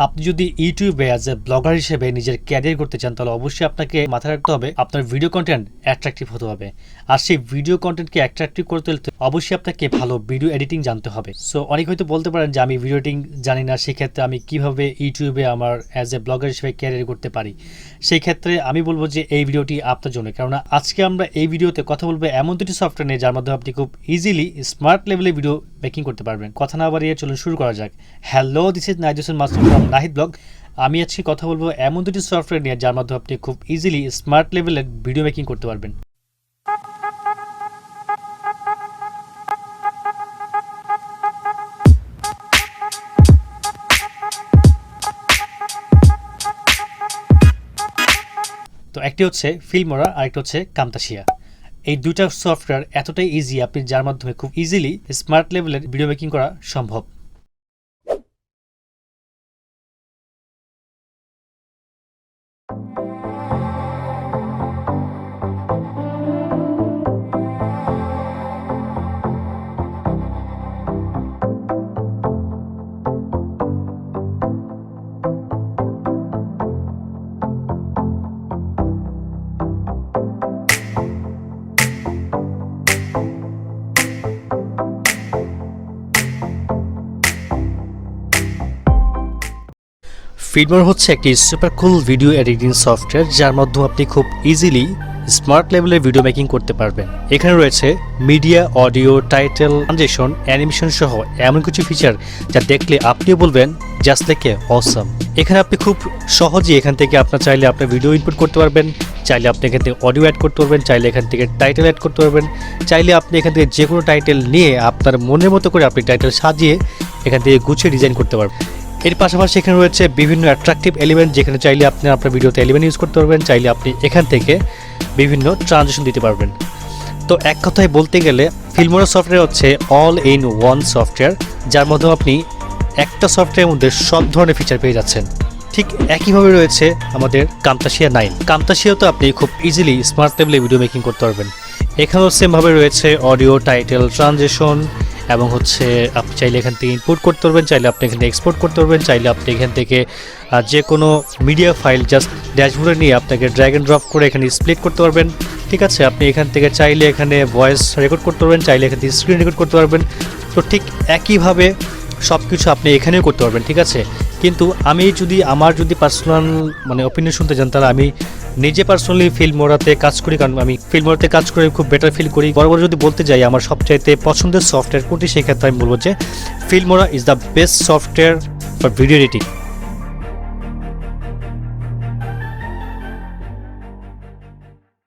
আপনি যদি ইউটিউবে অ্যাজ এ ব্লগার হিসেবে নিজের ক্যারিয়ার করতে চান তাহলে অবশ্যই আপনাকে মাথায় রাখতে হবে আপনার ভিডিও কন্টেন্ট অ্যাট্রাকটিভ হতে হবে। আর সেই ভিডিও কন্টেন্টকে অ্যাট্রাকটিভ করতে হলে অবশ্যই আপনাকে ভালো ভিডিও এডিটিং জানতে হবে। সো অনেক হয়তো বলতে পারেন যে আমি ভিডিও এডিটিং জানি না, সেক্ষেত্রে আমি কিভাবে ইউটিউবে আমার অ্যাজ এ ব্লগার হিসেবে ক্যারিয়ার করতে পারি। সেই ক্ষেত্রে আমি বলবো যে এই ভিডিওটি আপনার জন্য, কারণ আজকে আমরা এই ভিডিওতে কথা বলবো এমন দুটি সফটওয়্যার নিয়ে যার মাধ্যমে আপনি খুব ইজিলি স্মার্ট লেভেলে ভিডিও মেকিং করতে পারবেন। কথা না বাড়িয়ে চলুন শুরু করা যাক। Hello, this is Nahid Hossain Masud from Nahid blog. আমি আজকে কথা বলবো এমন দুটি সফটওয়্যার নিয়ে যার মাধ্যমে আপনি খুব ইজিলি স্মার্ট লেভেলের ভিডিও মেকিং করতে পারবেন। তো একটি হচ্ছে ফিল্মোরা আর একটি হচ্ছে কামতাসিয়া। এই দুইটা সফটওয়্যার এতটাই ইজি আপনি যার মাধ্যমে খুব ইজিলি স্মার্ট লেভেলের ভিডিও মেকিং করা সম্ভব। ফিল্মোরা হচ্ছে একটি super cool video editing software যার মাধ্যমে আপনি খুব ইজিলি স্মার্ট লেভেলের ভিডিও মেকিং করতে পারবেন। এখানে রয়েছে media, audio, title, transition, animation সহ এমন কিছু ফিচার যা দেখলে আপনিও বলবেন জাস্ট লাইক অসাম। এখানে আপনি খুব সহজেই এখান থেকে আপনার চাইলে আপনার ভিডিও ইনপুট করতে পারবেন, চাইলে আপনি এখান থেকে অডিও অ্যাড করতে পারবেন, চাইলে এখান থেকে টাইটেল অ্যাড করতে পারবেন, চাইলে আপনি এখান থেকে যে কোনো টাইটেল নিয়ে আপনার মনের মতো করে আপনি টাইটেল সাজিয়ে এখান থেকে গুছিয়ে ডিজাইন করতে পারবেন। এর পাশাপাশি এখানে রয়েছে বিভিন্ন অ্যাট্রাকটিভ এলিমেন্ট, যেখানে চাইলে আপনি আপনার ভিডিওতে এলিমেন্ট ইউজ করতে পারবেন, চাইলে আপনি এখান থেকে বিভিন্ন ট্রানজিশন দিতে পারবেন। তো এক কথায় বলতে গেলে ফিল্মোরা সফটওয়্যার হচ্ছে অল ইন ওয়ান সফটওয়্যার, যার মাধ্যমে আপনি একটা সফটওয়্যারের মধ্যে সব ধরনের ফিচার পেয়ে যাচ্ছেন। ঠিক একইভাবে রয়েছে আমাদের কামতাসিয়া 9। কামতাসিয়াতে আপনি খুব ইজিলি স্মার্ট লেভেলে ভিডিও মেকিং করতে পারবেন। এখানেও সেমভাবে রয়েছে অডিও, টাইটেল, ট্রানজিশন এবং হচ্ছে আপনি চাইলে এখান থেকে ইনপুট করতে পারবেন, চাইলে আপনি এখান থেকে এক্সপোর্ট করতে পারবেন, চাইলে আপনি এখান থেকে যে কোনো মিডিয়া ফাইল জাস্ট ড্যাশবোর্ডে নিয়ে আপনাকে ড্র্যাগ অ্যান্ড ড্রপ করে এখানে স্প্লিট করতে পারবেন। ঠিক আছে, আপনি এখান থেকে চাইলে এখানে ভয়েস রেকর্ড করতে পারবেন, চাইলে এখান থেকে স্ক্রিন রেকর্ড করতে পারবেন। তো ঠিক একইভাবে সব কিছু আপনি এখানেও করতে পারবেন। ঠিক আছে, কিন্তু আমি যদি আমার পার্সোনাল অপিনিয়ন শুনতে চান তাহলে আমি নিজে পার্সোনালি ফিল্মোরাতে কাজ করি, কারণ আমি ফিল্মোরাতে কাজ করে খুব বেটার ফিল করি। বরাবর যদি বলতে যাই আমার সবচাইতে পছন্দের সফটওয়্যার কোনটি, সেক্ষেত্রে আমি বলবো যে Filmora is the best software for video editing.